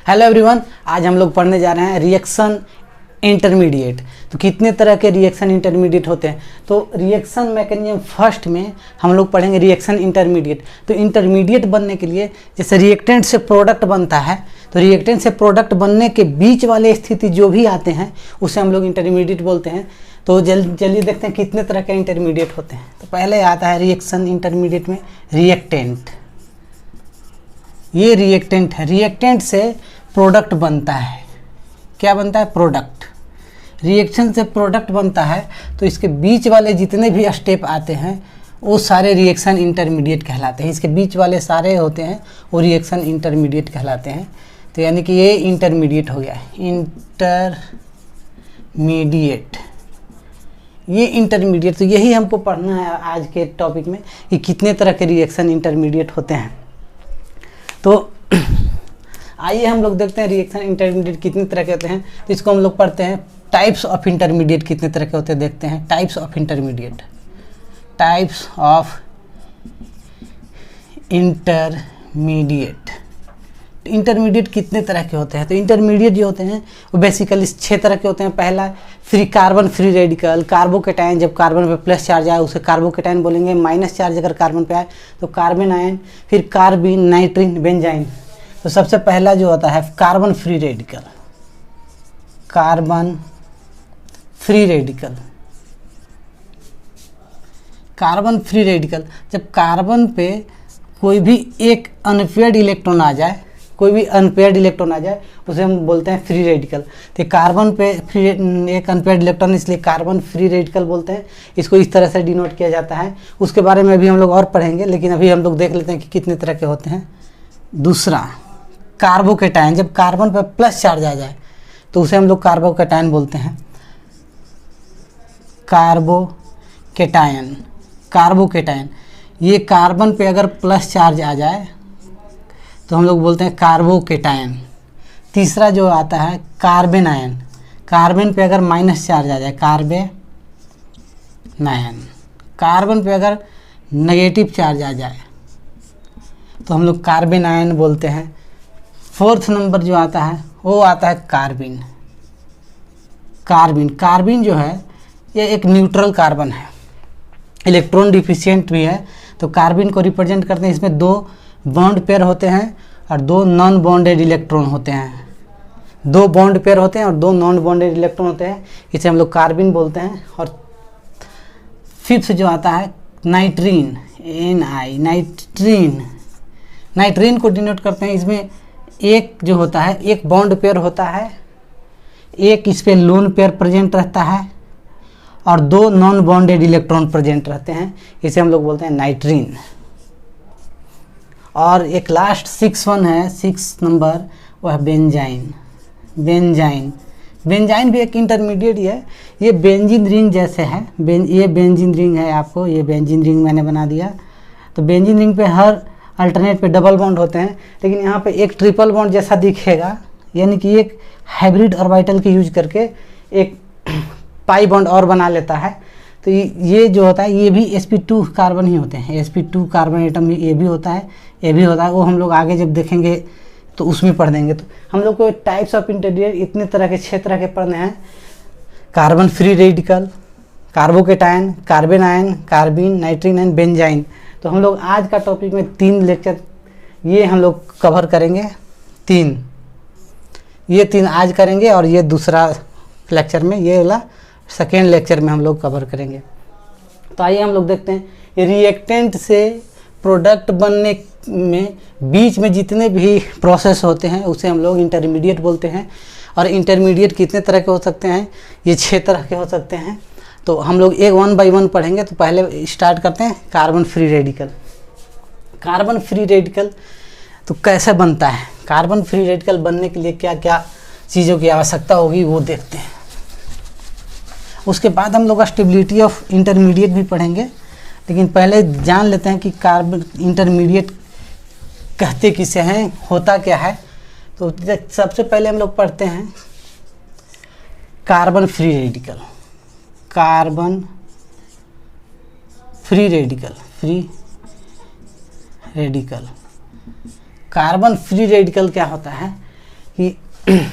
Hello everyone, आज हम लोग पढ़ने जा रहे हैं रिएक्शन इंटरमीडिएट। तो कितने तरह के रिएक्शन इंटरमीडिएट होते हैं। तो रिएक्शन मैकेनिज्म फर्स्ट में हम लोग पढ़ेंगे रिएक्शन इंटरमीडिएट। तो इंटरमीडिएट बनने के लिए जैसे रिएक्टेंट से प्रोडक्ट बनता है, तो रिएक्टेंट से प्रोडक्ट बनने के बीच वाले स्थिति जो भी आते हैं उसे हम लोग इंटरमीडिएट बोलते हैं। तो चलिए देखते हैं कितने तरह के इंटरमीडिएट होते हैं। तो पहले आता है रिएक्शन इंटरमीडिएट में रिएक्टेंट। ये रिएक्टेंट है, रिएक्टेंट से प्रोडक्ट बनता है। क्या बनता है? प्रोडक्ट। रिएक्शन से प्रोडक्ट बनता है तो इसके बीच वाले जितने भी स्टेप आते हैं वो सारे रिएक्शन इंटरमीडिएट कहलाते हैं। इसके बीच वाले सारे होते हैं वो रिएक्शन इंटरमीडिएट कहलाते हैं। तो यानी कि ये इंटरमीडिएट हो गया, इंटरमीडिएट। ये इंटरमीडिएट, तो यही हमको पढ़ना है आज के टॉपिक में कि कितने तरह के रिएक्शन इंटरमीडिएट होते हैं। तो आइए हम लोग देखते हैं रिएक्शन इंटरमीडिएट कितने तरह के होते हैं। तो इसको हम लोग पढ़ते हैं टाइप्स ऑफ इंटरमीडिएट कितने तरह के होते हैं, देखते हैं। Types of intermediate, types of intermediate. Intermediate कितने तरह के होते हैं। तो इंटरमीडिएट जो होते हैं वो बेसिकली 6 तरह के होते हैं। पहला free carbon free radical, carbocation. जब कार्बन पे प्लस चार्ज आए उसे कार्बोकेटाइन बोलेंगे। माइनस चार्ज अगर कार्बन पे आए तो कार्बन आयन। फिर कार्बिन, नाइट्रिन, बेंजाइन। तो सबसे पहला जो होता है carbon free radical. Carbon free radical, carbon free radical. जब कार्बन पे कोई भी एक अनपेयर्ड इलेक्ट्रॉन आ जाए, कोई भी अनपेयर्ड इलेक्ट्रॉन आ जाए उसे हम बोलते हैं फ्री रेडिकल। तो कार्बन पे फ्री एक अनपेयर्ड इलेक्ट्रॉन, इसलिए कार्बन फ्री रेडिकल बोलते हैं। इसको इस तरह से डिनोट किया जाता है। उसके बारे में अभी हम लोग और पढ़ेंगे, लेकिन अभी हम लोग देख लेते हैं कि कितने तरह के होते हैं। दूसरा कार्बोकेटाइन। जब कार्बन पर प्लस चार्ज आ जाए तो उसे हम लोग कार्बोकेटाइन बोलते हैं। Carbocation, carbocation. ये कार्बन पे अगर प्लस चार्ज आ जाए तो हम लोग बोलते हैं कार्बोकेटाइन। तीसरा जो आता है कार्बन आयन। कार्बन पे अगर माइनस चार्ज आ जाए, कार्बन आयन। कार्बन पे अगर नेगेटिव चार्ज आ जाए तो हम लोग कार्बन आयन बोलते हैं। फोर्थ नंबर जो आता है वो आता है कार्बिन। कार्बिन, कार्बिन जो है ये एक न्यूट्रल कार्बन है, इलेक्ट्रॉन डिफिशिएंट भी है। तो कार्बिन को रिप्रेजेंट करते हैं। इसमें 2 बॉन्ड पेयर होते हैं और 2 नॉन बॉन्डेड इलेक्ट्रॉन होते हैं। 2 बॉन्ड पेयर होते हैं और 2 नॉन बॉन्डेड इलेक्ट्रॉन होते हैं। इसे हम लोग कार्बिन बोलते हैं। और फिफ्थ जो आता है नाइट्रीन, NI, नाइट्रीन। नाइट्रीन को डिनोट करते हैं। इसमें एक जो होता है एक बॉन्ड पेयर होता है, एक इस पे लोन पेयर प्रेजेंट रहता है और 2 नॉन बॉन्डेड इलेक्ट्रॉन प्रेजेंट रहते हैं। इसे हम लोग बोलते हैं नाइट्रीन। और एक लास्ट 6 है, 6 नंबर, वो है बेंजाइन। बेंजाइन, बेंजाइन भी एक इंटरमीडिएट ही है। ये बेंजीन रिंग जैसे है। ये बेंजीन रिंग है, आपको ये बेंजीन रिंग मैंने बना दिया। तो बेंजीन रिंग पे हर अल्टरनेट पे डबल बॉन्ड होते हैं, लेकिन यहाँ पे एक ट्रिपल बॉन्ड जैसा दिखेगा। यानी कि एक हाइब्रिड ऑर्बिटल के यूज करके एक पाई बॉन्ड और बना लेता है। तो ये जो होता है ये भी sp2 कार्बन ही होते हैं। sp2 कार्बन एटम ये भी होता है, ये भी होता है। वो हम लोग आगे जब देखेंगे तो उसमें पढ़ देंगे। तो हम लोग को टाइप्स ऑफ इंटरमीडिएट इतने तरह के 6 तरह के पढ़ने हैं। Carbon free radical, carbocation, carbon ion, कार्बिन, नाइट्रीन and benzene. तो हम लोग आज का टॉपिक में 3 लेक्चर ये हम लोग कवर करेंगे। 3 ये 3 आज करेंगे और ये दूसरा लेक्चर में, ये वाला सेकेंड लेक्चर में हम लोग कवर करेंगे। तो आइए हम लोग देखते हैं रिएक्टेंट से प्रोडक्ट बनने में बीच में जितने भी प्रोसेस होते हैं उसे हम लोग इंटरमीडिएट बोलते हैं। और इंटरमीडिएट कितने तरह के हो सकते हैं, ये 6 तरह के हो सकते हैं। तो हम लोग एक 1 बाय 1 पढ़ेंगे। तो पहले स्टार्ट करते हैं carbon free radical. Carbon free radical तो कैसे बनता है, कार्बन फ्री रेडिकल बनने के लिए क्या क्या चीज़ों की आवश्यकता होगी वो देखते हैं। उसके बाद हम लोग स्टेबिलिटी ऑफ इंटरमीडिएट भी पढ़ेंगे, लेकिन पहले जान लेते हैं कि कार्बन इंटरमीडिएट कहते किसे हैं, होता क्या है। तो सबसे पहले हम लोग पढ़ते हैं carbon free radical. Carbon free radical, free radical. Carbon free radical क्या होता है, कि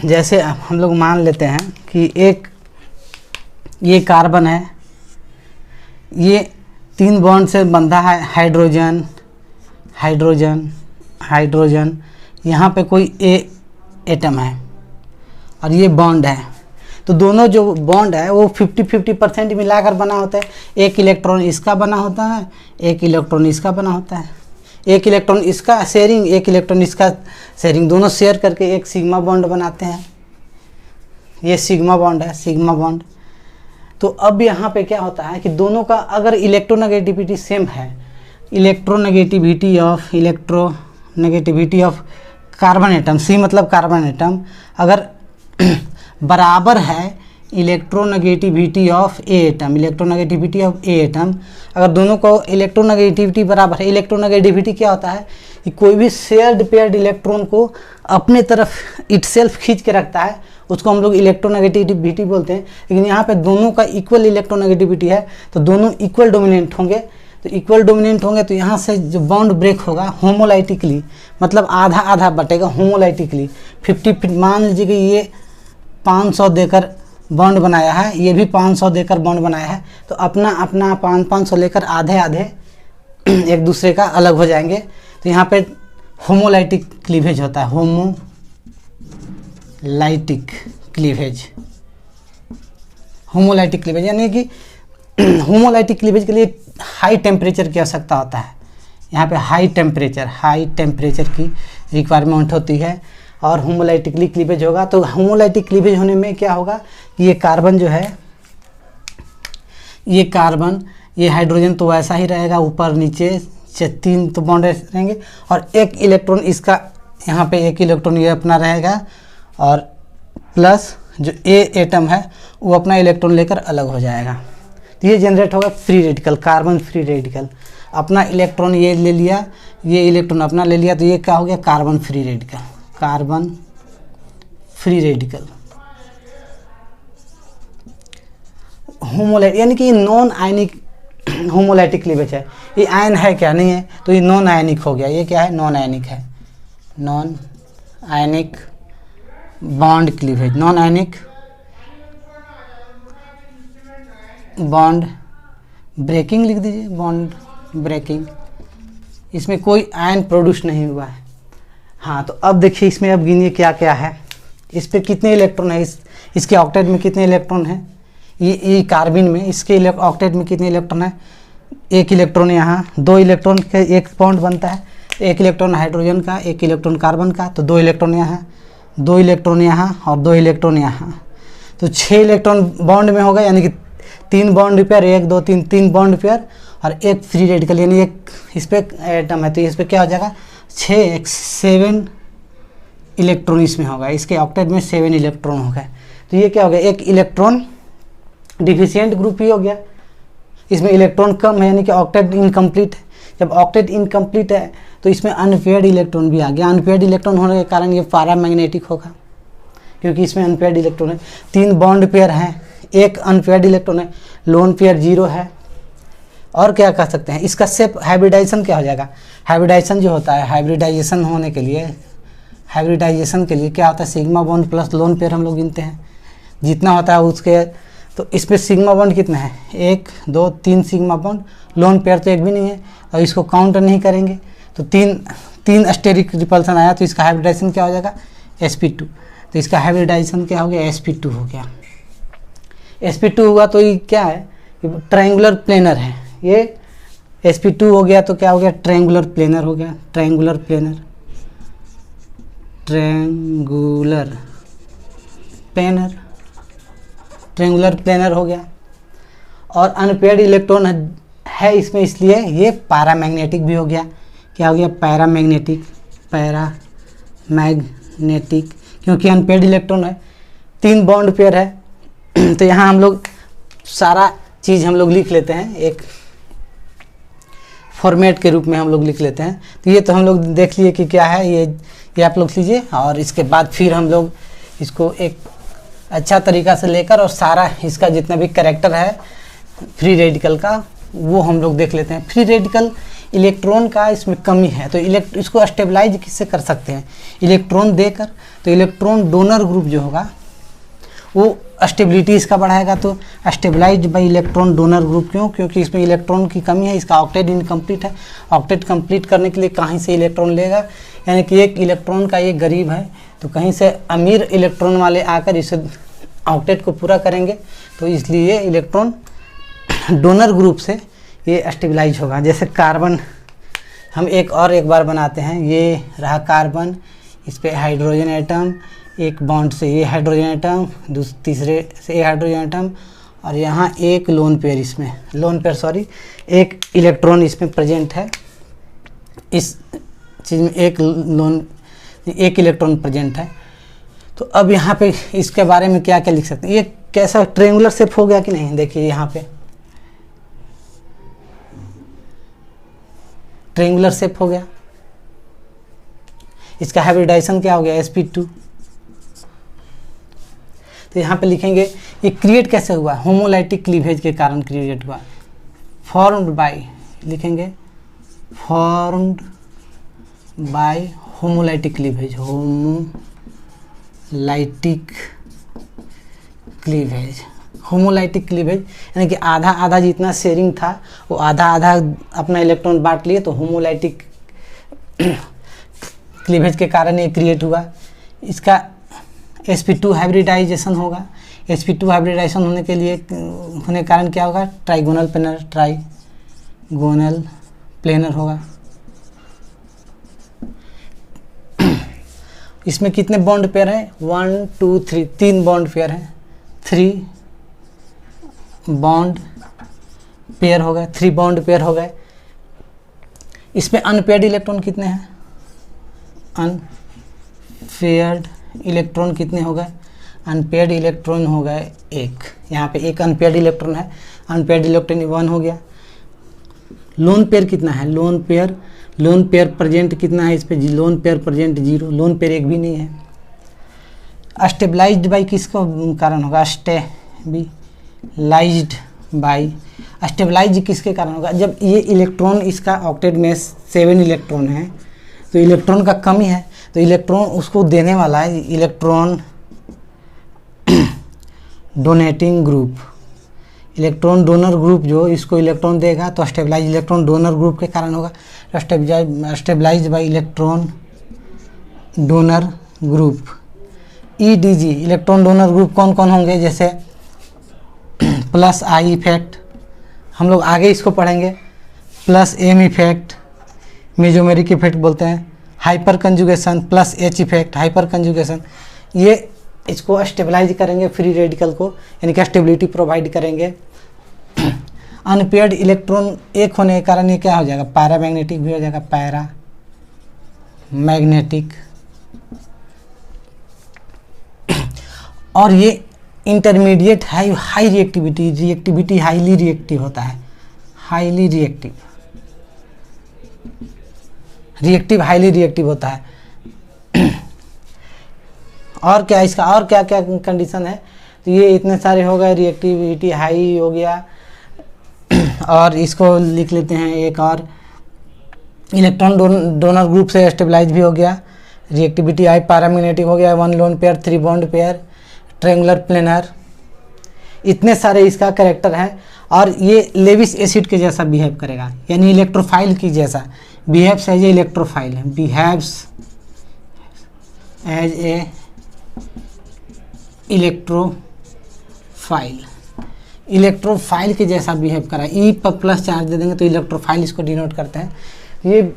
जैसे हम लोग मान लेते हैं कि एक ये कार्बन है, ये 3 बॉन्ड से बंधा है, हाइड्रोजन हाइड्रोजन हाइड्रोजन, यहाँ पे कोई एटम है और ये बॉन्ड है। तो दोनों जो बॉन्ड है वो 50-50% मिलाकर बना होता है। एक इलेक्ट्रॉन इसका बना होता है, एक इलेक्ट्रॉन इसका बना होता है, एक इलेक्ट्रॉन इसका शेयरिंग, एक इलेक्ट्रॉन इसका शेयरिंग, दोनों शेयर करके एक सिग्मा बॉन्ड बनाते हैं। ये सिग्मा बॉन्ड है, सिग्मा बॉन्ड। तो अब यहाँ पे क्या होता है कि दोनों का अगर इलेक्ट्रोनेगेटिविटी सेम है, इलेक्ट्रोनेगेटिविटी ऑफ कार्बन एटम, सी मतलब कार्बन एटम, अगर बराबर है electronegativity of A atom, electronegativity of A atom, अगर दोनों को इलेक्ट्रोनेगेटिविटी बराबर है। इलेक्ट्रोनेगेटिविटी क्या होता है कि कोई भी शेयर्ड पेयर्ड इलेक्ट्रॉन को अपने तरफ इटसेल्फ खींच के रखता है, उसको हम लोग इलेक्ट्रोनेगेटिविटी बोलते हैं। लेकिन यहाँ पे दोनों का इक्वल इलेक्ट्रोनेगेटिविटी है, तो दोनों इक्वल डोमिनेंट होंगे। तो इक्वल डोमिनेंट होंगे तो यहाँ से जो बॉन्ड ब्रेक होगा होमोलाइटिकली, मतलब आधा आधा बटेगा होमोलाइटिकली। 50 मान लीजिए कि ये 500 देकर बॉन्ड बनाया है, ये भी 500 देकर बॉन्ड बनाया है, तो अपना अपना 500 लेकर आधे आधे एक दूसरे का अलग हो जाएंगे। तो यहाँ पे होमोलाइटिक क्लीवेज होता है, होमोलाइटिक क्लीवेज, होमोलाइटिक क्लीवेज यानी कि होमोलाइटिक क्लीवेज के लिए हाई टेम्परेचर की आवश्यकता होता है। यहाँ पे हाई टेम्परेचर की रिक्वायरमेंट होती है और होमोलाइटिकली क्लीवेज होगा। तो होमोलाइटिक क्लीवेज होने में क्या होगा कि ये कार्बन जो है, ये कार्बन, ये हाइड्रोजन तो वैसा ही रहेगा, ऊपर नीचे 3 तो बॉन्ड रहेंगे और एक इलेक्ट्रॉन इसका, यहाँ पे एक इलेक्ट्रॉन ये अपना रहेगा और प्लस जो ए एटम है वो अपना इलेक्ट्रॉन लेकर अलग हो जाएगा। तो ये जनरेट होगा free radical, carbon free radical. अपना इलेक्ट्रॉन ये ले लिया, ये इलेक्ट्रॉन अपना ले लिया, तो ये क्या हो गया carbon free radical, carbon free radical. होमोलाइट यानी कि ये नॉन आयनिक होमोलाइटिक क्लीवेज है। ये आयन है क्या, नहीं है, तो ये नॉन आयनिक हो गया। ये क्या है, नॉन आयनिक है, non ionic bond cleavage, non ionic bond breaking लिख दीजिए, बॉन्ड ब्रेकिंग। इसमें कोई आयन प्रोड्यूस नहीं हुआ है। हाँ, तो अब देखिए इसमें अब गिनिए क्या क्या है, इस पे कितने इलेक्ट्रॉन है, इसके ऑक्टेट में कितने इलेक्ट्रॉन है, ये कार्बिन में इसके ऑक्टेट में कितने इलेक्ट्रॉन है। एक इलेक्ट्रॉन यहाँ, 2 इलेक्ट्रॉन का एक बॉन्ड बनता है, एक इलेक्ट्रॉन हाइड्रोजन का, एक इलेक्ट्रॉन कार्बन का, तो 2 इलेक्ट्रॉन यहाँ, 2 इलेक्ट्रॉन यहाँ और 2 इलेक्ट्रॉन यहाँ, तो 6 इलेक्ट्रॉन बॉन्ड में होगा। यानी कि 3 बॉन्ड पेयर, 1 2 3 3 बॉन्ड पेयर और एक फ्री रेडिकल, यानी एक इस पर एटम है, तो इस पर क्या हो जाएगा 7 इलेक्ट्रॉन इसमें होगा, इसके ऑक्टेट में 7 इलेक्ट्रॉन हो गए। तो ये क्या हो गया, एक इलेक्ट्रॉन डिफिशिएंट ग्रुप ही हो गया, इसमें इलेक्ट्रॉन कम है, यानी कि ऑक्टेट इनकम्प्लीट है। जब ऑक्टेट इनकम्प्लीट है तो इसमें अनपेयर्ड इलेक्ट्रॉन भी आ गया। अनपेयर्ड इलेक्ट्रॉन होने के कारण ये पैरामैग्नेटिक होगा, क्योंकि इसमें अनपेयर्ड इलेक्ट्रॉन है। 3 बॉन्ड पेयर हैं, एक अनपेयर्ड इलेक्ट्रॉन है, लोन पेयर 0 है। और क्या कह सकते हैं, इसका सेप हाइब्रिडाइजेशन क्या हो जाएगा। हाइब्रिडाइजेशन जो होता है, हाइब्रिडाइजेशन के लिए क्या होता है, sigma bond plus lone pair हम लोग गिनते हैं, जितना होता है उसके। तो इसमें सिग्मा बॉन्ड कितना है, 1 2 3 सिग्मा बॉन्ड, लोन पेयर तो एक भी नहीं है और इसको काउंट नहीं करेंगे। तो 3 स्टेरिक रिपल्सन आया, तो इसका हाइब्रिडाइजेशन क्या हो जाएगा sp2। तो इसका हाइब्रिडाइजेशन क्या हो गया, sp2 हो गया। sp2 हुआ तो ये क्या है, ट्रायंगुलर प्लेनर है। ये sp2 हो गया तो क्या हो गया, ट्रायंगुलर प्लेनर हो गया, ट्रायंगुलर प्लेनर हो गया। और अनपेयर्ड इलेक्ट्रॉन है इसमें, इसलिए ये पैरामैग्नेटिक भी हो गया। क्या हो गया, पैरामैग्नेटिक, क्योंकि अनपेयर्ड इलेक्ट्रॉन है, 3 बॉन्ड पेयर है। तो यहाँ हम लोग सारा चीज़ हम लोग लिख लेते हैं, एक फॉर्मेट के रूप में हम लोग लिख लेते हैं। तो ये तो हम लोग देख लिए कि क्या है, ये आप लोग लीजिए। और इसके बाद फिर हम लोग इसको एक अच्छा तरीक़ा से लेकर और सारा इसका जितना भी कैरेक्टर है फ्री रेडिकल का वो हम लोग देख लेते हैं। फ्री रेडिकल इलेक्ट्रॉन का इसमें कमी है, तो इसको स्टेबलाइज किससे कर सकते हैं, इलेक्ट्रॉन देकर तो इलेक्ट्रॉन डोनर ग्रुप जो होगा वो स्टेबिलिटी इसका बढ़ाएगा। तो stabilized by electron donor group, क्यों? क्योंकि इसमें इलेक्ट्रॉन की कमी है, इसका ऑक्टेट इनकम्प्लीट है। ऑक्टेट कंप्लीट करने के लिए कहीं से इलेक्ट्रॉन लेगा, यानी कि एक इलेक्ट्रॉन का ये गरीब है तो कहीं से अमीर इलेक्ट्रॉन वाले आकर इसे ऑक्टेट को पूरा करेंगे, तो इसलिए इलेक्ट्रॉन डोनर ग्रुप से ये स्टेबलाइज होगा। जैसे कार्बन हम एक बार बनाते हैं, ये रहा कार्बन, इस पर हाइड्रोजन एटम, एक बॉन्ड से ये हाइड्रोजन एटम, तीसरे से ये हाइड्रोजन एटम, और यहाँ एक लोन पेयर एक इलेक्ट्रॉन इसमें प्रेजेंट है। इस चीज़ में एक इलेक्ट्रॉन प्रेजेंट है। तो अब यहाँ पे इसके बारे में क्या क्या लिख सकते हैं? ये कैसा ट्रायंगुलर शेप हो गया कि नहीं? देखिए यहाँ पे ट्रायंगुलर शेप हो गया। इसका हाइब्रिडाइजेशन क्या हो गया? sp2। तो यहाँ पे लिखेंगे ये क्रिएट कैसे हुआ? होमोलाइटिक क्लीवेज के कारण क्रिएट हुआ। फॉर्म्ड बाय, लिखेंगे formed by homolytic cleavage, homolytic cleavage यानी कि आधा आधा जितना शेयरिंग था वो आधा आधा अपना इलेक्ट्रॉन बांट लिए, तो होमोलाइटिक क्लीवेज के कारण ये क्रिएट हुआ। इसका sp2 हाइब्रिडाइजेशन होगा। sp2 हाइब्रिडाइजेशन होने के कारण क्या होगा? ट्राइगोनल प्लेनर होगा। इसमें कितने बॉन्ड पेयर हैं? 1 2 3, 3 बॉन्ड पेयर हैं। 3 बॉन्ड पेयर हो गए। इसमें अनपेयर्ड इलेक्ट्रॉन कितने हैं? अनपेयर्ड इलेक्ट्रॉन कितने हो गए? अनपेयर्ड इलेक्ट्रॉन हो गए 1। यहाँ पे एक अनपेयर्ड इलेक्ट्रॉन है, अनपेयर्ड इलेक्ट्रॉन 1 हो गया। लोन पेयर कितना है? लोन पेयर प्रेजेंट कितना है इस पे? Lone pair present 0, lone pair एक भी नहीं है। स्टेबलाइज्ड बाय किसका कारण होगा? स्टेबलाइज किसके कारण होगा? जब ये इलेक्ट्रॉन, इसका ऑक्टेट में 7 इलेक्ट्रॉन है तो इलेक्ट्रॉन का कमी है, तो इलेक्ट्रॉन उसको देने वाला है electron donating group, electron donor group जो इसको इलेक्ट्रॉन देगा तो स्टेबलाइज इलेक्ट्रॉन डोनर ग्रुप के कारण होगा। Stabilize by electron donor group. EDG electron donor group कौन कौन होंगे? जैसे प्लस आई इफेक्ट, हम लोग आगे इसको पढ़ेंगे। Plus M effect, mesomeric effect बोलते हैं। Hyper conjugation, plus H effect, hyper conjugation, ये इसको स्टेबलाइज करेंगे फ्री रेडिकल को, यानी कि स्टेबिलिटी प्रोवाइड करेंगे। अनपेयर्ड इलेक्ट्रॉन एक होने के कारण ये क्या हो जाएगा? पैरामैग्नेटिक भी हो जाएगा, पैरामैग्नेटिक। और ये intermediate high reactivity highly reactive होता है, हाईली रिएक्टिव होता है। और क्या इसका और क्या क्या कंडीशन है? तो ये इतने सारे हो गए, रिएक्टिविटी हाई हो गया। और इसको लिख लेते हैं एक और, इलेक्ट्रॉन डोनर ग्रुप से स्टेबलाइज भी हो गया, रिएक्टिविटी हाई, पैरामैग्नेटिक हो गया, 1 lone pair, 3 bond pair, triangular planar, इतने सारे इसका कैरेक्टर है। और ये लेविस एसिड के जैसा बिहेव करेगा, यानी इलेक्ट्रोफाइल की जैसा behaves as a electrophile, behaves as a electrophile के जैसा बिहेव करा। E पर प्लस चार्ज दे देंगे तो इलेक्ट्रोफाइल इसको डिनोट करते हैं। ये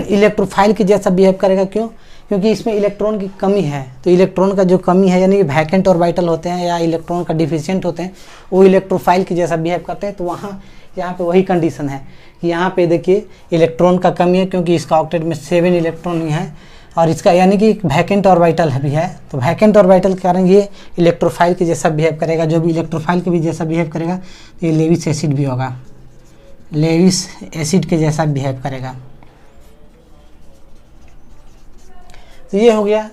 इलेक्ट्रोफाइल के जैसा बिहेव करेगा, क्यों? क्योंकि इसमें इलेक्ट्रॉन की कमी है, तो इलेक्ट्रॉन का जो कमी है यानी कि वैकेंट ऑर्बिटल होते हैं या इलेक्ट्रॉन का डिफिशिएंट होते हैं, वो इलेक्ट्रोफाइल के जैसा बिहेव करते हैं। तो वहाँ यहाँ पे वही कंडीशन है कि यहाँ पे देखिए इलेक्ट्रॉन का कमी है, क्योंकि इसका ऑक्टेट में 7 इलेक्ट्रॉन ही है, और इसका यानी कि वैकेंट ऑर्बिटल भी है। तो वैकेंट ऑर्बिटल के कारण ये इलेक्ट्रोफाइल के जैसा बिहेव करेगा। जो भी इलेक्ट्रोफाइल के भी जैसा बिहेव करेगा तो ये लेविस एसिड भी होगा, लेविस एसिड के जैसा बिहेव करेगा। तो ये हो गया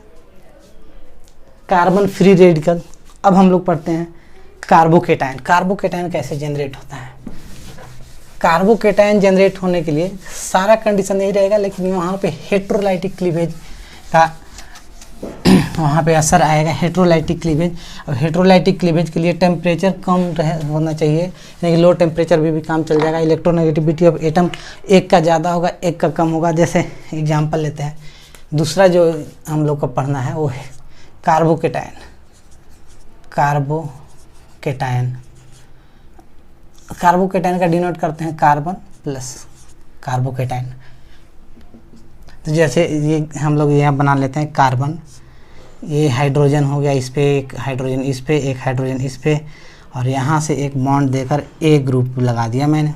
कार्बन फ्री रेडिकल। अब हम लोग पढ़ते हैं कार्बोकेटायन। कार्बोकेटायन कैसे जनरेट होता है? कार्बोकेटायन जनरेट होने के लिए सारा कंडीशन नहीं रहेगा, लेकिन वहाँ पे हेट्रोलाइटिक क्लीवेज का वहाँ पे असर आएगा हेट्रोलाइटिक क्लीवेज। अब हेट्रोलाइटिक क्लीवेज के लिए टेम्परेचर कम होना चाहिए, यानी कि लो टेम्परेचर भी काम चल जाएगा। इलेक्ट्रोनेगेटिविटी ऑफ एटम एक का ज़्यादा होगा, एक का कम होगा। जैसे एग्जांपल लेते हैं, दूसरा जो हम लोग को पढ़ना है वो है कार्बोकेटायन। कार्बोकेटायन का डिनोट करते हैं कार्बन प्लस कार्बोकेटायन। तो जैसे ये हम लोग यहाँ बना लेते हैं कार्बन, ये हाइड्रोजन हो गया, इस पे एक हाइड्रोजन, इस पे एक हाइड्रोजन, इस पे, और यहाँ से एक बॉन्ड देकर ए ग्रुप लगा दिया मैंने।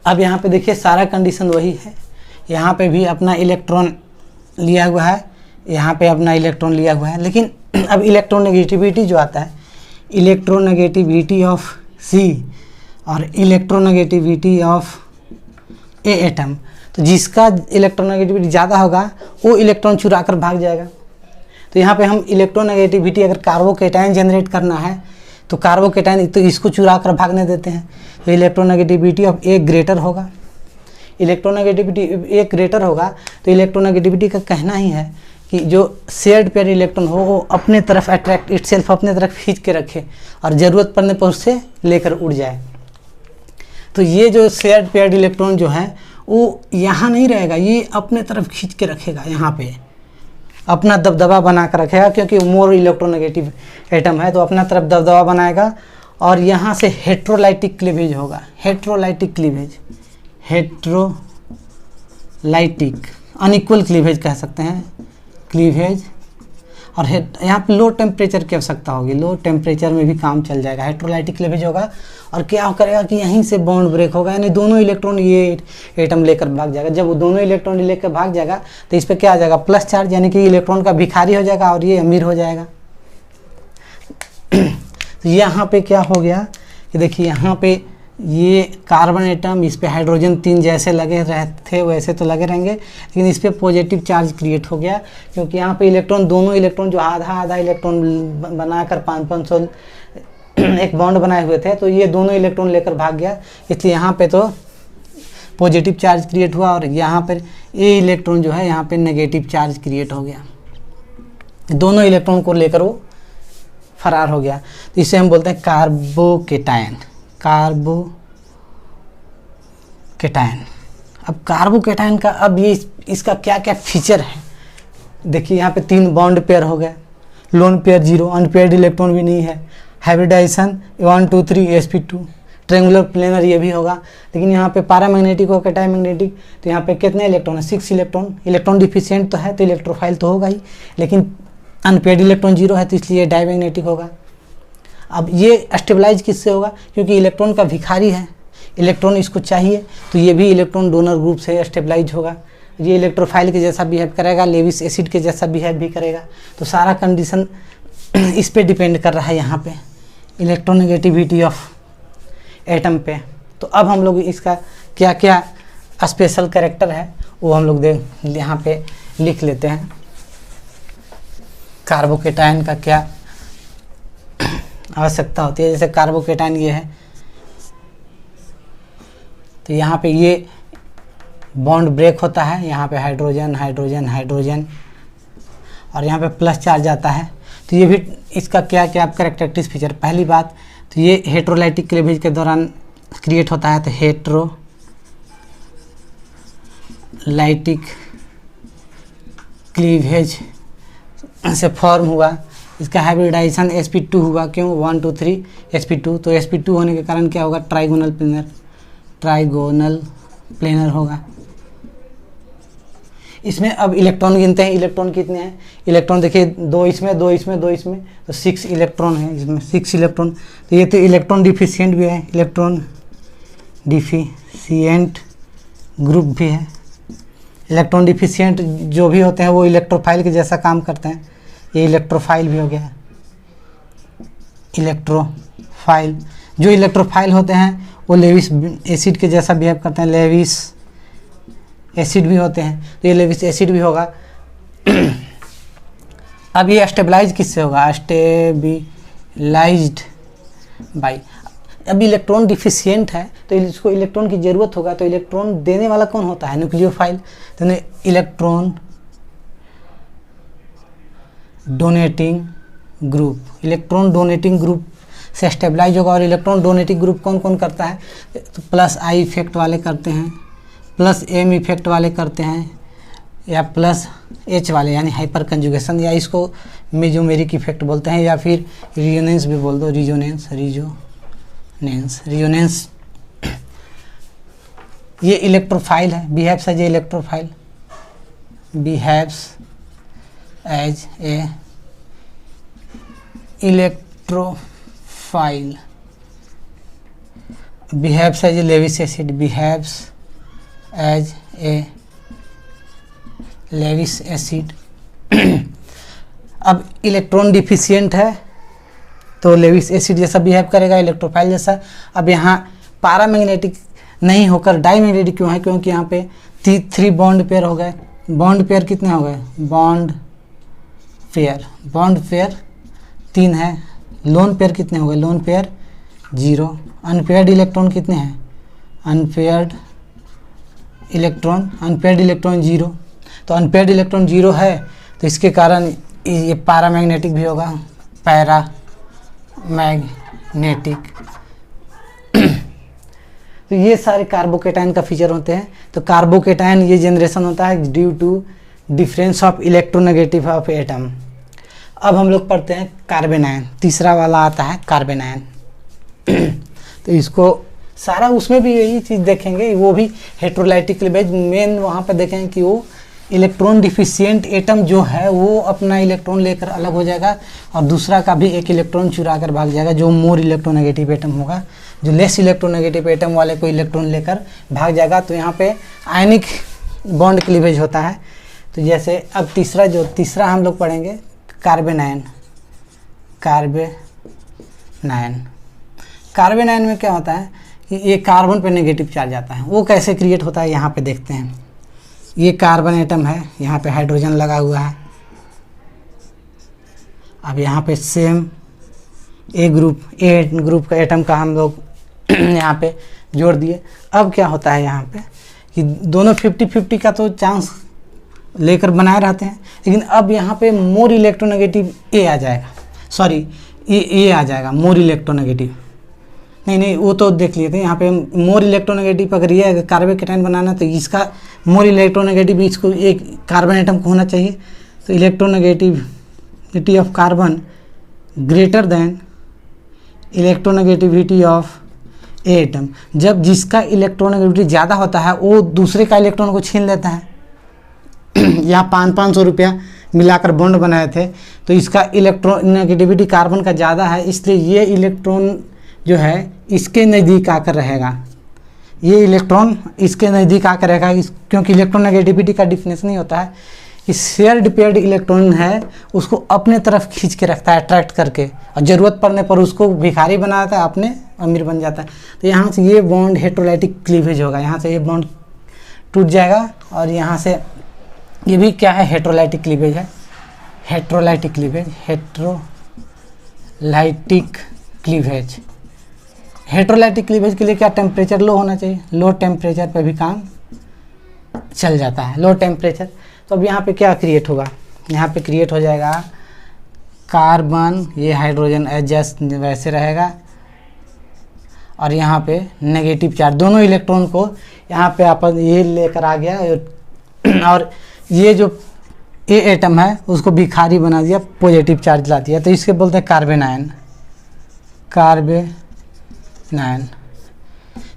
अब यहाँ पे देखिए सारा कंडीशन वही है, यहाँ पे भी अपना इलेक्ट्रॉन लिया हुआ है, यहाँ पे अपना इलेक्ट्रॉन लिया हुआ है। लेकिन अब इलेक्ट्रोनेगेटिविटी जो आता है, इलेक्ट्रोनेगेटिविटी ऑफ सी और इलेक्ट्रोनेगेटिविटी ऑफ ए एटम, तो जिसका इलेक्ट्रोनेगेटिविटी ज़्यादा होगा वो इलेक्ट्रॉन चुरा कर भाग जाएगा। तो यहाँ पे हम इलेक्ट्रोनेगेटिविटी अगर कार्बोकेटायन जनरेट करना है तो कार्बोकेटायन तो इसको चुरा कर भागने देते हैं, तो इलेक्ट्रोनेगेटिविटी ऑफ ए ग्रेटर होगा। इलेक्ट्रोनेगेटिविटी ए ग्रेटर होगा तो इलेक्ट्रोनेगेटिविटी का कहना ही है कि जो शेयर्ड पेयर इलेक्ट्रॉन हो वो अपने तरफ अट्रैक्ट इटसेल्फ अपने तरफ खींच के रखे और ज़रूरत पड़ने पर उससे लेकर उड़ जाए। तो ये जो शेयर्ड पेयर इलेक्ट्रॉन जो है वो यहाँ नहीं रहेगा, ये अपने तरफ खींच के रखेगा, यहाँ पे अपना दबदबा बना कर रखेगा, क्योंकि मोर इलेक्ट्रोनेगेटिव एटम है तो अपना तरफ दबदबा बनाएगा। और यहाँ से हेट्रोलाइटिक क्लीवेज होगा, heterolytic cleavage, heterolytic unequal cleavage कह सकते हैं, क्लीवेज। और यहाँ पे लो टेम्परेचर की आवश्यकता होगी, लो टेम्परेचर में भी काम चल जाएगा, हेट्रोलाइटिक क्लीवेज होगा। और क्या करेगा कि यहीं से बॉन्ड ब्रेक होगा, यानी दोनों इलेक्ट्रॉन ये एटम लेकर भाग जाएगा। जब वो दोनों इलेक्ट्रॉन लेकर भाग जाएगा तो इस पर क्या आ जाएगा, प्लस चार्ज, यानी कि इलेक्ट्रॉन का भिखारी हो जाएगा और ये अमीर हो जाएगा। तो यहाँ पे क्या हो गया कि देखिए यहाँ पे ये कार्बन एटम, इस पे हाइड्रोजन 3 जैसे लगे रहते वैसे तो लगे रहेंगे, लेकिन इस पे पॉजिटिव चार्ज क्रिएट हो गया, क्योंकि यहाँ पे इलेक्ट्रॉन, दोनों इलेक्ट्रॉन जो आधा आधा इलेक्ट्रॉन बनाकर 500 एक बॉन्ड बनाए हुए थे, तो ये दोनों इलेक्ट्रॉन लेकर भाग गया, इसलिए यहाँ पे तो पॉजिटिव चार्ज क्रिएट हुआ। और यहाँ पर ये इलेक्ट्रॉन जो है यहाँ पे नेगेटिव चार्ज क्रिएट हो गया, दोनों इलेक्ट्रॉन को लेकर वो फरार हो गया। तो इसे हम बोलते हैं कार्बोकेटायन, कार्बोकेटायन। अब कार्बोकेटायन का अब ये इसका क्या क्या फीचर है, देखिए यहाँ पे 3 बॉन्ड पेयर हो गए, लोन पेयर 0, अनपेयर्ड इलेक्ट्रॉन भी नहीं है, हाइब्रिडाइजेशन 1 2 3 sp2, ट्रेंगुलर प्लेनर ये भी होगा। लेकिन यहाँ पे पैरामैग्नेटिक और कैटामैग्नेटिक, तो यहाँ पे कितने इलेक्ट्रॉन है, 6 इलेक्ट्रॉन। इलेक्ट्रॉन डिफिशिएंट तो है तो इलेक्ट्रोफाइल तो होगा ही, लेकिन अनपेयर्ड इलेक्ट्रॉन 0 है तो इसलिए डायमैग्नेटिक होगा। अब ये स्टेबलाइज किससे होगा, क्योंकि इलेक्ट्रॉन का भिखारी है, इलेक्ट्रॉन इसको चाहिए, तो ये भी इलेक्ट्रॉन डोनर ग्रुप से स्टेबलाइज होगा। ये इलेक्ट्रोफाइल के जैसा बिहेव करेगा, लेविस एसिड के जैसा बिहेव भी करेगा। तो सारा कंडीशन इस पे डिपेंड कर रहा है यहाँ पे, इलेक्ट्रोनेगेटिविटी ऑफ एटम पे। तो अब हम लोग इसका क्या क्या स्पेशल कैरेक्टर है वो हम लोग यहाँ पे लिख लेते हैं। कार्बोकेटायन का क्या आवश्यकता होती है, जैसे कार्बोकेटायन ये है, तो यहाँ पे ये बॉन्ड ब्रेक होता है, यहाँ पे हाइड्रोजन हाइड्रोजन हाइड्रोजन, और यहाँ पे प्लस चार्ज आता है। तो ये भी इसका क्या क्या कैरेक्टरिस्टिक फीचर, पहली बात तो ये हेट्रोलाइटिक क्लीवेज के दौरान क्रिएट होता है, तो हेट्रोलाइटिक क्लीवेज से फॉर्म हुआ। इसका हाइब्रिडाइजेशन sp2 हुआ, क्यों 1 2 3 sp2, तो sp2 होने के कारण क्या होगा, ट्राइगोनल प्लेनर होगा। इसमें अब इलेक्ट्रॉन गिनते हैं, इलेक्ट्रॉन कितने हैं, इलेक्ट्रॉन देखिए 2 इसमें 2 इसमें 2 इसमें, तो 6 इलेक्ट्रॉन है इसमें, 6 इलेक्ट्रॉन। तो ये तो इलेक्ट्रॉन डिफिशिएंट भी है, इलेक्ट्रॉन डिफिशिएंट ग्रुप भी है। इलेक्ट्रॉन डिफिशिएंट जो भी होते हैं वो इलेक्ट्रोफाइल के जैसा काम करते हैं, ये इलेक्ट्रोफाइल भी हो गया। इलेक्ट्रोफाइल, जो इलेक्ट्रोफाइल होते हैं वो लेविस एसिड के जैसा बिहेव करते हैं, लेविस एसिड भी होते हैं, तो ये लेविस एसिड भी होगा। अब ये स्टेबलाइज किससे होगा, स्टेबिलाइज्ड बाई, अब इलेक्ट्रॉन डिफिशिएंट है तो इसको इलेक्ट्रॉन की ज़रूरत होगा, तो इलेक्ट्रॉन देने वाला कौन होता है, न्यूक्लियोफाइल। तो electron donating group, electron donating group से स्टेबलाइज होगा। और इलेक्ट्रॉन डोनेटिंग ग्रुप कौन कौन करता है, तो प्लस आई इफेक्ट वाले करते हैं, प्लस एम इफेक्ट वाले करते हैं, या प्लस एच वाले यानी हाइपर कंजुगेशन, या इसको मेजोमेरिक इफेक्ट बोलते हैं, या फिर रिजोनेंस भी बोल दो, रिजोनेंस, रिजोनेंस। ये इलेक्ट्रोफाइल है, behaves as a electrophile, behaves as a electrophile, behaves as a Lewis acid, behaves as a Lewis acid. अब इलेक्ट्रॉन डिफिशिएंट है तो लेविस एसिड जैसा बिहेव करेगा, इलेक्ट्रोफाइल जैसा। अब यहाँ पैरामैग्नेटिक नहीं होकर डाईमैग्नेटिक क्यों है, क्योंकि यहाँ पे 3 बॉन्ड पेयर हो गए। बॉन्ड पेयर कितने हो गए, बॉन्ड पेयर 3 है। लोन पेयर कितने हो गए, लोन पेयर 0। अनपेयर्ड इलेक्ट्रॉन कितने हैं, अनपेयर्ड इलेक्ट्रॉन 0। तो अनपेयर्ड इलेक्ट्रॉन 0 है तो इसके कारण ये पैरामैग्नेटिक भी होगा, पैरामैग्नेटिक। तो ये सारे कार्बोकेटाइन का फीचर होते हैं। तो कार्बोकेटाइन ये जनरेशन होता है due to difference of electronegative of atom. अब हम लोग पढ़ते हैं कार्बेनाइन, तीसरा वाला आता है कार्बेनाइन। तो इसको सारा उसमें भी यही चीज़ देखेंगे, वो भी हेट्रोलाइटिक क्लीवेज मेन वहाँ पर देखेंगे कि वो इलेक्ट्रॉन डिफिशिएंट एटम जो है वो अपना इलेक्ट्रॉन लेकर अलग हो जाएगा और दूसरा का भी एक इलेक्ट्रॉन चुरा कर भाग जाएगा। जो मोर इलेक्ट्रोनेगेटिव एटम होगा, जो लेस इलेक्ट्रोनेगेटिव एटम वाले को इलेक्ट्रॉन लेकर भाग जाएगा। तो यहाँ पे आयनिक बॉन्ड क्लीवेज होता है। तो जैसे अब तीसरा हम लोग पढ़ेंगे कार्बेनाइन। कार्बेनाइन में क्या होता है कि ये कार्बन पे नेगेटिव चार्ज आता है। वो कैसे क्रिएट होता है यहाँ पे देखते हैं। ये कार्बन एटम है, यहाँ पे हाइड्रोजन लगा हुआ है। अब यहाँ पे सेम ए ग्रुप का एटम का हम लोग यहाँ पे जोड़ दिए। अब क्या होता है यहाँ पे कि दोनों 50-50 का तो चांस लेकर बनाए रहते हैं, लेकिन अब यहाँ पे मोर इलेक्ट्रोनेगेटिव ए आ जाएगा, सॉरी ए आ जाएगा, मोर इलेक्ट्रोनेगेटिव नहीं वो तो देख लिए थे। यहाँ पे मोर इलेक्ट्रोनेगेटिव अगर ये कार्बोकेटाइन बनाना तो इसका मोर इलेक्ट्रोनेगेटिव इसको एक कार्बन एटम को होना चाहिए। तो electronegativity of carbon greater than electronegativity of A atom. जब जिसका इलेक्ट्रोनेगेटिविटी ज़्यादा होता है वो दूसरे का इलेक्ट्रॉन को छीन लेता है। यहाँ 500 रुपया मिलाकर बॉन्ड बनाए थे तो इसका इलेक्ट्रोनेगेटिविटी कार्बन का ज़्यादा है, इसलिए ये इलेक्ट्रॉन जो है इसके नज़दीक आकर रहेगा, ये इलेक्ट्रॉन इसके नज़दीक आकर रहेगा। क्योंकि इलेक्ट्रोनेगेटिविटी का डिफिनेशन ही होता है कि शेयर्ड पेयर्ड इलेक्ट्रॉन है उसको अपने तरफ खींच के रखता है अट्रैक्ट करके, और ज़रूरत पड़ने पर उसको भिखारी बनाता है, अपने अमीर बन जाता है। तो यहाँ से ये बॉन्ड हेट्रोलाइटिक क्लीवेज होगा, यहाँ से ये बॉन्ड टूट जाएगा और यहाँ से ये भी क्या है, हेट्रोलाइटिक क्लीवेज है। हेट्रोलाइटिक क्लीवेज के लिए क्या टेम्परेचर लो होना चाहिए, लो टेम्परेचर पे भी काम चल जाता है, लो टेम्परेचर। तो अब यहाँ पे क्या क्रिएट होगा, यहाँ पे क्रिएट हो जाएगा कार्बन, ये हाइड्रोजन एडजस्ट वैसे रहेगा और यहाँ पे नेगेटिव चार्ज, दोनों इलेक्ट्रॉन को यहाँ पे आपस ये लेकर आ गया और ये जो ए एटम है उसको भिखारी बना दिया, पॉजिटिव चार्ज ला दिया। तो इसके बोलते हैं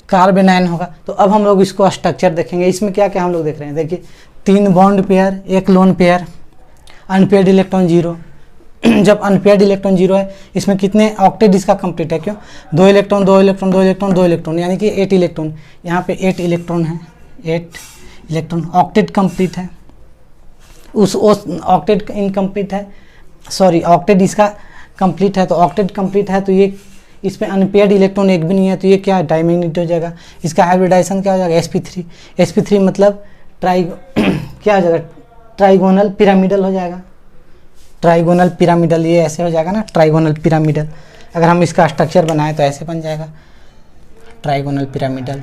कार्बेनाइन होगा। तो अब हम लोग इसको स्ट्रक्चर देखेंगे। इसमें क्या क्या हम लोग देख रहे हैं, देखिए 3 bond pair, 1 lone pair, unpaired electron 0। जब अनपेयर्ड इलेक्ट्रॉन 0 है, इसमें कितने ऑक्टेट इसका कंप्लीट है, क्यों 2 इलेक्ट्रॉन यानी कि 8 इलेक्ट्रॉन। यहाँ पे 8 इलेक्ट्रॉन है, 8 इलेक्ट्रॉन, ऑक्टेट कंप्लीट है। उस ऑक्टेट इनकम्प्लीट है, सॉरी ऑक्टेट इसका कंप्लीट है। तो ऑक्टेट कंप्लीट है तो ये इसमें अनपेयर्ड इलेक्ट्रॉन एक भी नहीं है, तो ये क्या डायमैग्नेट हो जाएगा। इसका हाइब्रिडाइजेशन क्या हो जाएगा, sp3 मतलब क्या हो जाएगा, ट्राइगोनल पिरामिडल हो जाएगा। ट्राइगोनल पिरामिडल ये ऐसे हो जाएगा ना, ट्राइगोनल पिरामिडल। अगर हम इसका स्ट्रक्चर बनाएं तो ऐसे बन जाएगा ट्राइगोनल पिरामिडल।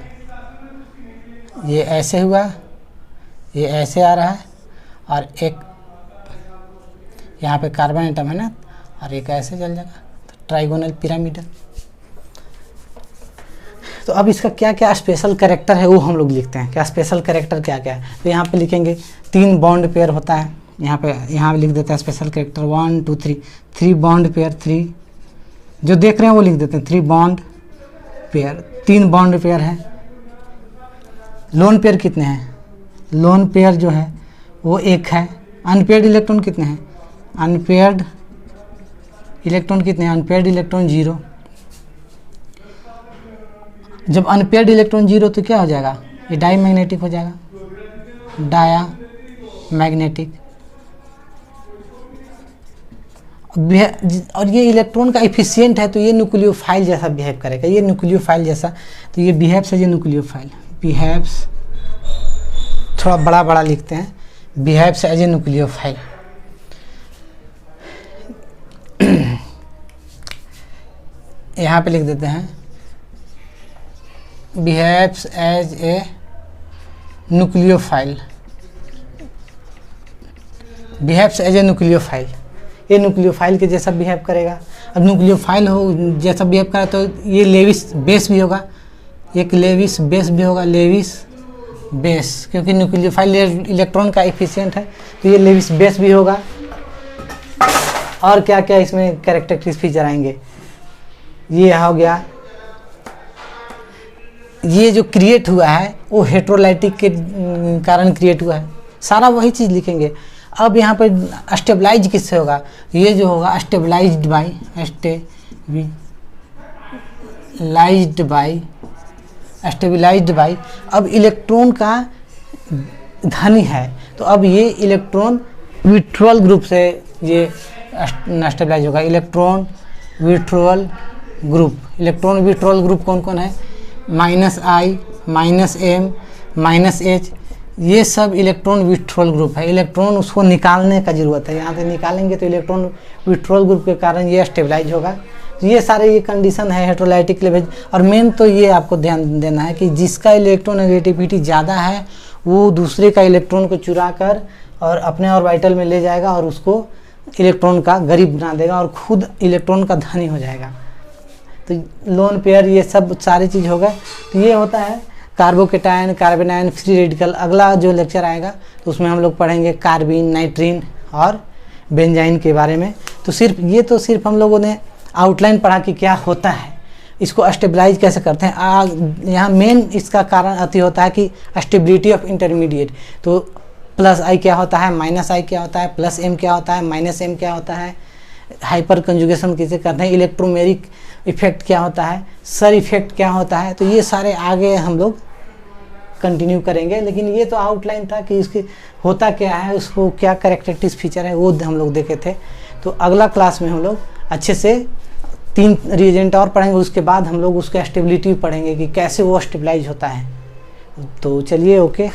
ये ऐसे हुआ, ये ऐसे आ रहा है और एक यहाँ पे कार्बन एटम है ना, और एक ऐसे चल जाएगा, तो ट्राइगोनल पिरामिडल। तो अब इसका क्या क्या स्पेशल कैरेक्टर है वो हम लोग लिखते हैं, क्या स्पेशल कैरेक्टर क्या क्या है। तो यहाँ पे लिखेंगे 3 बॉन्ड पेयर होता है, यहाँ पे लिख देते हैं स्पेशल कैरेक्टर 1 2 3, 3 बॉन्ड पेयर, 3 जो देख रहे हैं वो लिख देते हैं 3 बॉन्ड पेयर, 3 बॉन्ड पेयर है। लोन पेयर कितने हैं, लोन पेयर जो है वो 1 है। अनपेयर्ड इलेक्ट्रॉन कितने हैं, अनपेयर्ड इलेक्ट्रॉन कितने हैं, अनपेयर्ड इलेक्ट्रॉन 0। जब अनपेयर्ड इलेक्ट्रॉन 0 तो क्या हो जाएगा, ये डाई मैग्नेटिक हो जाएगा, डाया मैग्नेटिक। और ये इलेक्ट्रॉन का एफिशिएंट है तो ये न्यूक्लियोफाइल जैसा बिहेव करेगा, ये न्यूक्लियोफाइल जैसा, तो ये बिहेव्स है ये न्यूक्लियोफाइल, बिहेव्स थोड़ा बड़ा बड़ा लिखते हैं, बिहेव्स एज ए न्यूक्लियोफाइल। यहाँ पे लिख देते हैं behaves as a nucleophile, behaves as a nucleophile, ये न्यूक्लियोफाइल के जैसा बिहेव करेगा। अब न्यूक्लियोफाइल हो जैसा बिहेव करा तो ये लेविस बेस भी होगा, एक लेविस बेस भी होगा, लेविस बेस, क्योंकि न्यूक्लियोफाइल इलेक्ट्रॉन का एफिशिएंट है तो ये लेविस बेस भी होगा। और क्या क्या इसमें कैरेक्टरिस्टिक फीचर आएंगे, ये हो गया, ये जो क्रिएट हुआ है वो हेट्रोलाइटिक के कारण क्रिएट हुआ है, सारा वही चीज़ लिखेंगे। अब यहाँ पर स्टेबलाइज किससे होगा, ये जो होगा स्टेबलाइज्ड बाय अब इलेक्ट्रॉन का धनी है तो अब ये इलेक्ट्रॉन विट्रोल ग्रुप से ये स्टेबलाइज होगा। इलेक्ट्रॉन विट्रोल ग्रुप कौन कौन है, -I, -M, -H, ये सब इलेक्ट्रॉन विट्रोल ग्रुप है। इलेक्ट्रॉन उसको निकालने का ज़रूरत है, यहाँ से निकालेंगे तो इलेक्ट्रॉन विट्रोल ग्रुप के कारण ये स्टेबलाइज होगा। तो ये सारे ये कंडीशन है हेट्रोलाइटिक लेवल। और मेन तो ये आपको ध्यान देना है कि जिसका इलेक्ट्रोनेगेटिविटी ज़्यादा है वो दूसरे का इलेक्ट्रॉन को चुरा कर और अपने ऑर्बिटल में ले जाएगा और उसको इलेक्ट्रॉन का गरीब बना देगा और खुद इलेक्ट्रॉन का धनी हो जाएगा। तो लोन पेयर ये सब सारी चीज़ होगा। तो ये होता है कार्बोकेटायन, कार्बेनायन, फ्री रेडिकल। अगला जो लेक्चर आएगा तो उसमें हम लोग पढ़ेंगे कार्बिन, नाइट्रीन और बेंजाइन के बारे में। तो सिर्फ हम लोगों ने आउटलाइन पढ़ा कि क्या होता है, इसको स्टेबलाइज कैसे करते हैं। यहाँ मेन इसका कारण अति होता है कि स्टेबिलिटी ऑफ इंटरमीडिएट। तो +I क्या होता है, -I क्या होता है, +M क्या होता है, -M क्या होता है, हाइपर कंजुगेशन किसे कहते हैं, इलेक्ट्रोमेरिक इफेक्ट क्या होता है, सर इफेक्ट क्या होता है। तो ये सारे आगे हम लोग कंटिन्यू करेंगे, लेकिन ये तो आउटलाइन था कि इसकी होता क्या है, उसको क्या कैरेक्टरिस्टिक फीचर है वो हम लोग देखे थे। तो अगला क्लास में हम लोग अच्छे से 3 रिएजेंट और पढ़ेंगे, उसके बाद हम लोग उसका स्टेबिलिटी पढ़ेंगे कि कैसे वो स्टेबलाइज होता है। तो चलिए, ओके।